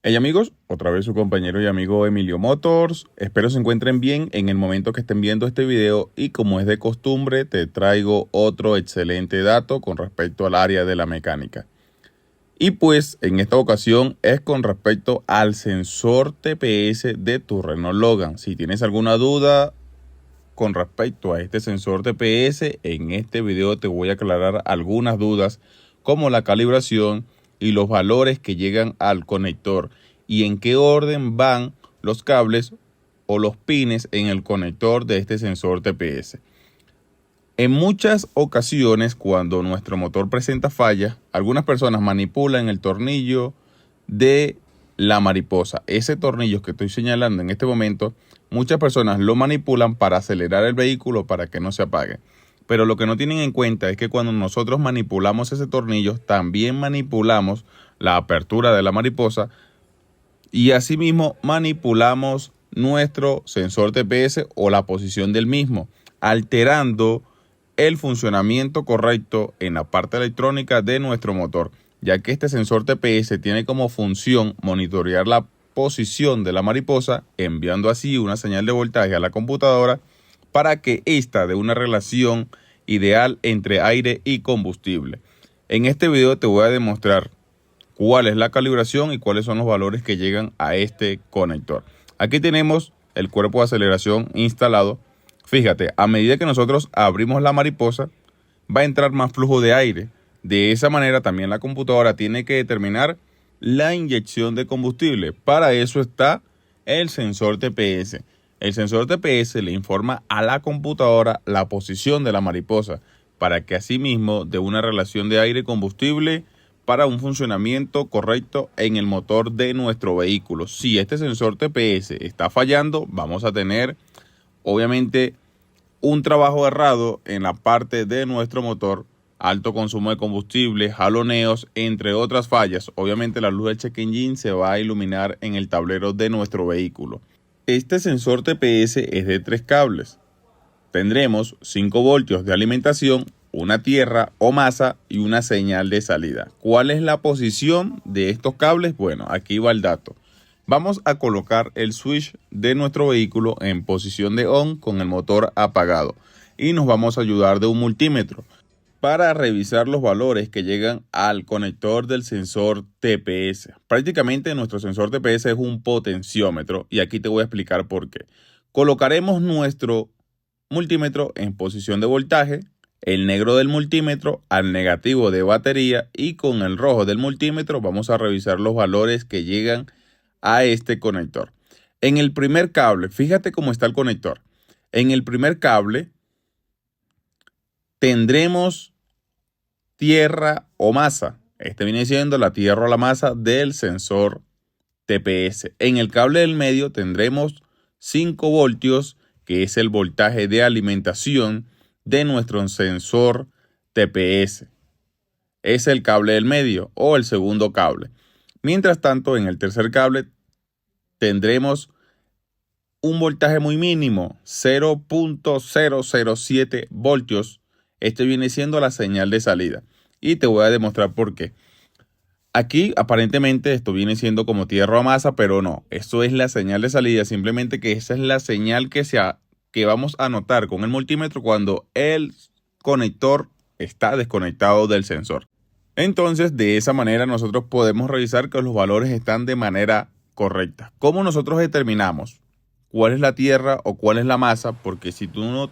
Hey amigos, otra vez su compañero y amigo Emilio Motors. Espero se encuentren bien en el momento que estén viendo este video y como es de costumbre te traigo otro excelente dato con respecto al área de la mecánica. Y pues en esta ocasión es con respecto al sensor TPS de tu Renault Logan. Si tienes alguna duda con respecto a este sensor TPS, en este video te voy a aclarar algunas dudas como la calibración y los valores que llegan al conector y en qué orden van los cables o los pines en el conector de este sensor TPS. En muchas ocasiones, cuando nuestro motor presenta fallas, algunas personas manipulan el tornillo de la mariposa. Ese tornillo que estoy señalando en este momento, muchas personas lo manipulan para acelerar el vehículo para que no se apague. Pero lo que no tienen en cuenta es que cuando nosotros manipulamos ese tornillo, también manipulamos la apertura de la mariposa y asimismo manipulamos nuestro sensor TPS o la posición del mismo, alterando el funcionamiento correcto en la parte electrónica de nuestro motor, ya que este sensor TPS tiene como función monitorear la posición de la mariposa, enviando así una señal de voltaje a la computadora para que ésta dé una relación ideal entre aire y combustible. En este video te voy a demostrar cuál es la calibración y cuáles son los valores que llegan a este conector. Aquí tenemos el cuerpo de aceleración instalado. Fíjate, a medida que nosotros abrimos la mariposa, va a entrar más flujo de aire. De esa manera también la computadora tiene que determinar la inyección de combustible. Para eso está el sensor TPS. El sensor TPS le informa a la computadora la posición de la mariposa para que asimismo dé una relación de aire-combustible para un funcionamiento correcto en el motor de nuestro vehículo. Si este sensor TPS está fallando, vamos a tener obviamente un trabajo errado en la parte de nuestro motor, alto consumo de combustible, jaloneos, entre otras fallas. Obviamente la luz del check engine se va a iluminar en el tablero de nuestro vehículo. Este sensor TPS es de 3 cables. Tendremos 5 voltios de alimentación, una tierra o masa y una señal de salida. ¿Cuál es la posición de estos cables? Bueno, aquí va el dato. Vamos a colocar el switch de nuestro vehículo en posición de on con el motor apagado y nos vamos a ayudar de un multímetro para revisar los valores que llegan al conector del sensor TPS. Prácticamente nuestro sensor TPS es un potenciómetro y aquí te voy a explicar por qué. Colocaremos nuestro multímetro en posición de voltaje, el negro del multímetro al negativo de batería y con el rojo del multímetro vamos a revisar los valores que llegan a este conector. En el primer cable, fíjate cómo está el conector. En el primer cable tendremos tierra o masa. Este viene siendo la tierra o la masa del sensor TPS. En el cable del medio tendremos 5 voltios, que es el voltaje de alimentación de nuestro sensor TPS. Es el cable del medio o el segundo cable. Mientras tanto, en el tercer cable tendremos un voltaje muy mínimo, 0.007 voltios. Este viene siendo la señal de salida y te voy a demostrar por qué. Aquí aparentemente esto viene siendo como tierra o masa, pero no, esto es la señal de salida, simplemente que esa es la señal que vamos a notar con el multímetro cuando el conector está desconectado del sensor. Entonces, de esa manera nosotros podemos revisar que los valores están de manera correcta. ¿Cómo nosotros determinamos cuál es la tierra o cuál es la masa? Porque si tú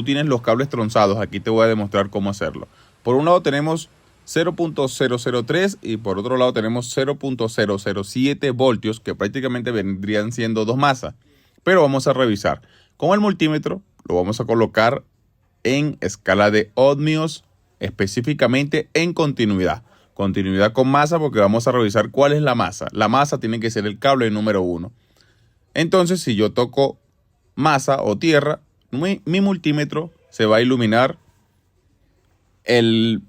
tienes los cables tronzados, aquí te voy a demostrar cómo hacerlo. Por un lado tenemos 0.003 y por otro lado tenemos 0.007 voltios, que prácticamente vendrían siendo 2 masas. Pero vamos a revisar. Con el multímetro lo vamos a colocar en escala de ohmios, específicamente en continuidad. Continuidad con masa porque vamos a revisar cuál es la masa. La masa tiene que ser el cable número 1. Entonces, si yo toco masa o tierra, mi multímetro se va a iluminar el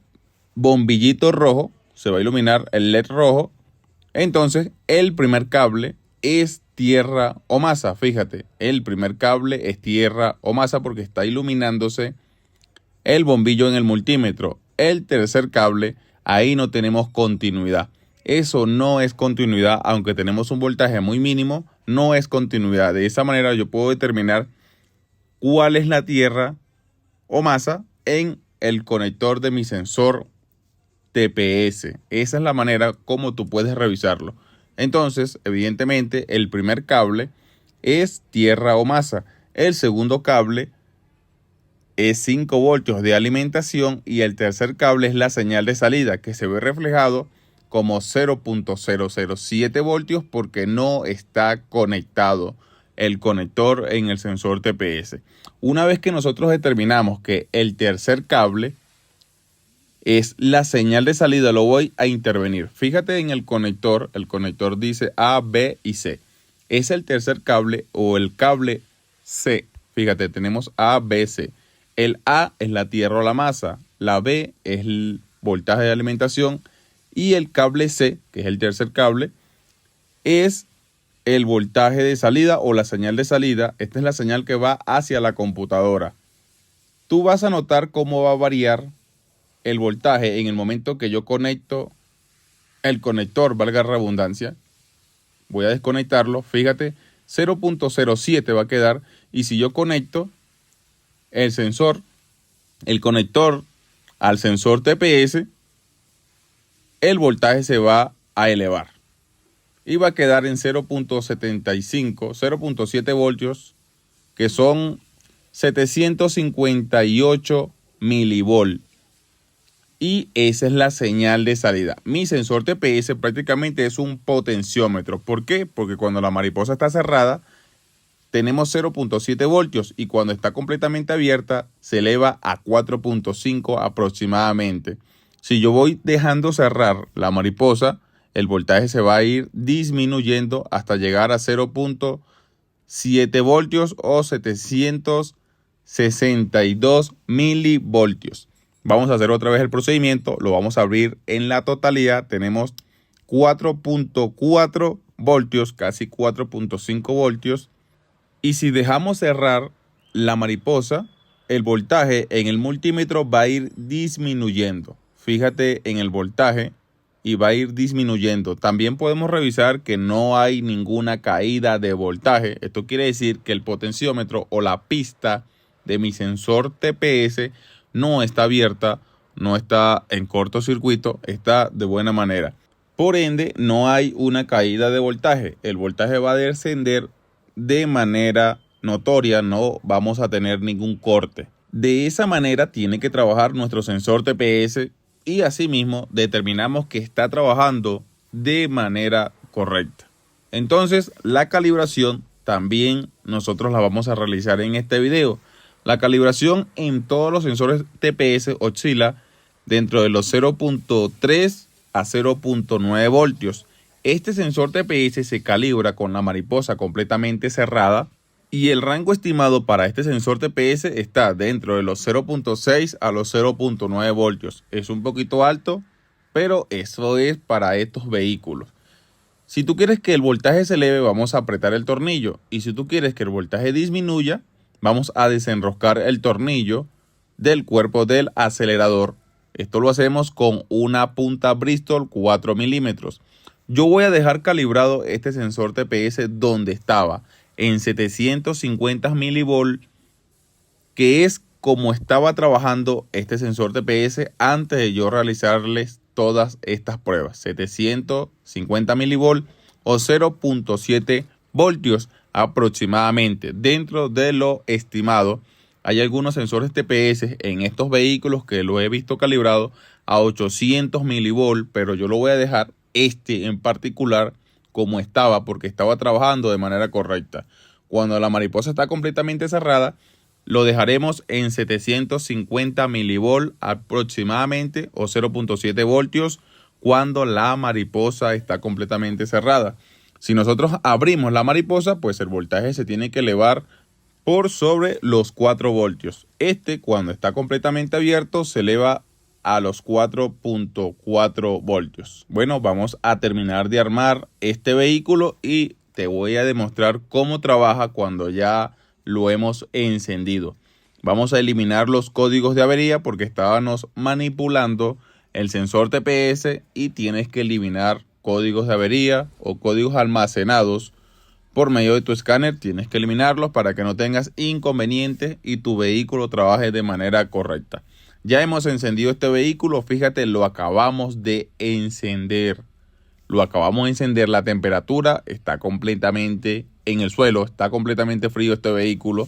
bombillito rojo, se va a iluminar el LED rojo. Entonces, el primer cable es tierra o masa. Fíjate, el primer cable es tierra o masa porque está iluminándose el bombillo en el multímetro. El tercer cable, ahí no tenemos continuidad. Eso no es continuidad, aunque tenemos un voltaje muy mínimo, no es continuidad. De esa manera yo puedo determinar cuál es la tierra o masa en el conector de mi sensor TPS. Esa es la manera como tú puedes revisarlo. Entonces, evidentemente, el primer cable es tierra o masa. El segundo cable es 5 voltios de alimentación y el tercer cable es la señal de salida, que se ve reflejado como 0.007 voltios porque no está conectado el conector en el sensor TPS. Una vez que nosotros determinamos que el tercer cable es la señal de salida, lo voy a intervenir. Fíjate en el conector dice A, B y C. Es el tercer cable o el cable C. Fíjate, tenemos A, B, C. El A es la tierra o la masa, la B es el voltaje de alimentación y el cable C, que es el tercer cable, es el voltaje de salida o la señal de salida. Esta es la señal que va hacia la computadora. Tú vas a notar cómo va a variar el voltaje en el momento que yo conecto el conector, valga la redundancia. Voy a desconectarlo, fíjate, 0.07 va a quedar, y si yo conecto el sensor, el conector al sensor TPS, el voltaje se va a elevar y va a quedar en 0.75, 0.7 voltios, que son 758 milivolt. Y esa es la señal de salida. Mi sensor TPS prácticamente es un potenciómetro. ¿Por qué? Porque cuando la mariposa está cerrada, tenemos 0.7 voltios y cuando está completamente abierta se eleva a 4.5 aproximadamente. Si yo voy dejando cerrar la mariposa, el voltaje se va a ir disminuyendo hasta llegar a 0.7 voltios o 762 milivoltios. Vamos a hacer otra vez el procedimiento, lo vamos a abrir en la totalidad. Tenemos 4.4 voltios, casi 4.5 voltios. Y si dejamos cerrar la mariposa, el voltaje en el multímetro va a ir disminuyendo. Fíjate en el voltaje y va a ir disminuyendo. También podemos revisar que no hay ninguna caída de voltaje. Esto quiere decir que el potenciómetro o la pista de mi sensor TPS no está abierta, no está en cortocircuito, está de buena manera. Por ende, no hay una caída de voltaje. El voltaje va a descender de manera notoria, no vamos a tener ningún corte. De esa manera tiene que trabajar nuestro sensor TPS y asimismo determinamos que está trabajando de manera correcta. Entonces, la calibración también nosotros la vamos a realizar en este video. La calibración en todos los sensores TPS oscila dentro de los 0.3 a 0.9 voltios. Este sensor TPS se calibra con la mariposa completamente cerrada y el rango estimado para este sensor TPS está dentro de los 0.6 a los 0.9 voltios. Es un poquito alto, pero eso es para estos vehículos. Si tú quieres que el voltaje se eleve, vamos a apretar el tornillo. Y si tú quieres que el voltaje disminuya, vamos a desenroscar el tornillo del cuerpo del acelerador. Esto lo hacemos con una punta Bristol 4 milímetros. Yo voy a dejar calibrado este sensor TPS donde estaba, en 750 milivolt, que es como estaba trabajando este sensor TPS antes de yo realizarles todas estas pruebas. 750 milivolt o 0.7 voltios aproximadamente. Dentro de lo estimado, hay algunos sensores TPS en estos vehículos que lo he visto calibrado a 800 milivolt, pero yo lo voy a dejar este en particular como estaba porque estaba trabajando de manera correcta. Cuando la mariposa está completamente cerrada, lo dejaremos en 750 milivolt aproximadamente o 0.7 voltios cuando la mariposa está completamente cerrada. Si nosotros abrimos la mariposa, pues el voltaje se tiene que elevar por sobre los 4 voltios. Cuando está completamente abierto, se eleva a los 4.4 voltios. Bueno, vamos a terminar de armar este vehículo y te voy a demostrar cómo trabaja cuando ya lo hemos encendido. Vamos a eliminar los códigos de avería porque estábamos manipulando el sensor TPS y tienes que eliminar códigos de avería o códigos almacenados por medio de tu escáner, tienes que eliminarlos para que no tengas inconvenientes y tu vehículo trabaje de manera correcta. Ya hemos encendido este vehículo, fíjate, lo acabamos de encender. La temperatura está completamente en el suelo, está completamente frío este vehículo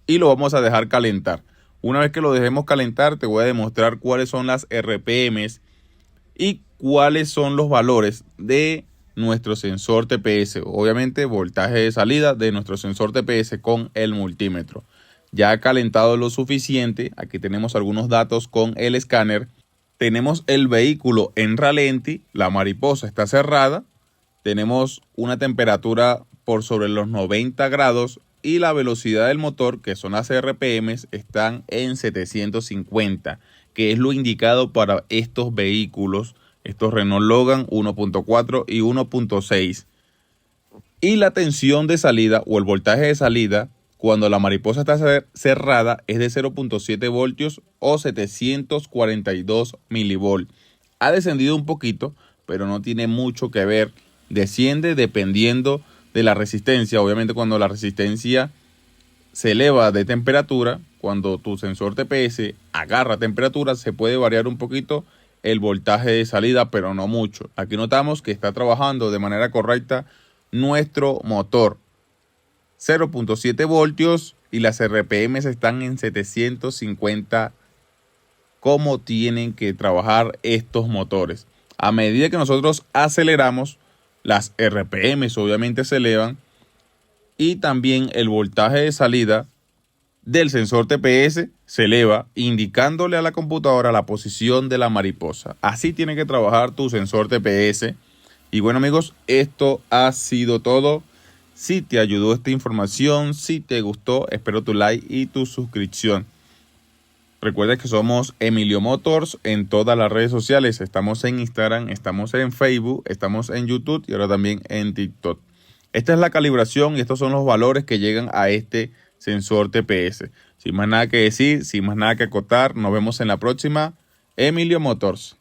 y lo vamos a dejar calentar. Una vez que lo dejemos calentar, te voy a demostrar cuáles son las RPMs y cuáles son los valores de nuestro sensor TPS. Obviamente, voltaje de salida de nuestro sensor TPS con el multímetro. Ya ha calentado lo suficiente. Aquí tenemos algunos datos con el escáner. Tenemos el vehículo en ralenti, la mariposa está cerrada. Tenemos una temperatura por sobre los 90 grados y la velocidad del motor, que son las RPMs, están en 750, que es lo indicado para estos vehículos, estos Renault Logan 1.4 y 1.6. Y la tensión de salida o el voltaje de salida, cuando la mariposa está cerrada, es de 0.7 voltios o 742 milivolt. Ha descendido un poquito, pero no tiene mucho que ver. Desciende dependiendo de la resistencia. Obviamente, cuando la resistencia se eleva de temperatura, cuando tu sensor TPS agarra temperatura, se puede variar un poquito el voltaje de salida, pero no mucho. Aquí notamos que está trabajando de manera correcta nuestro motor. 0.7 voltios y las RPMs están en 750, como tienen que trabajar estos motores. A medida que nosotros aceleramos, las RPMs obviamente se elevan y también el voltaje de salida del sensor TPS se eleva, indicándole a la computadora la posición de la mariposa. Así tiene que trabajar tu sensor TPS. Y bueno, amigos, esto ha sido todo. Si te ayudó esta información, si te gustó, espero tu like y tu suscripción. Recuerda que somos Emilio Motors en todas las redes sociales. Estamos en Instagram, estamos en Facebook, estamos en YouTube y ahora también en TikTok. Esta es la calibración y estos son los valores que llegan a este sensor TPS. Sin más nada que decir, sin más nada que acotar, nos vemos en la próxima. Emilio Motors.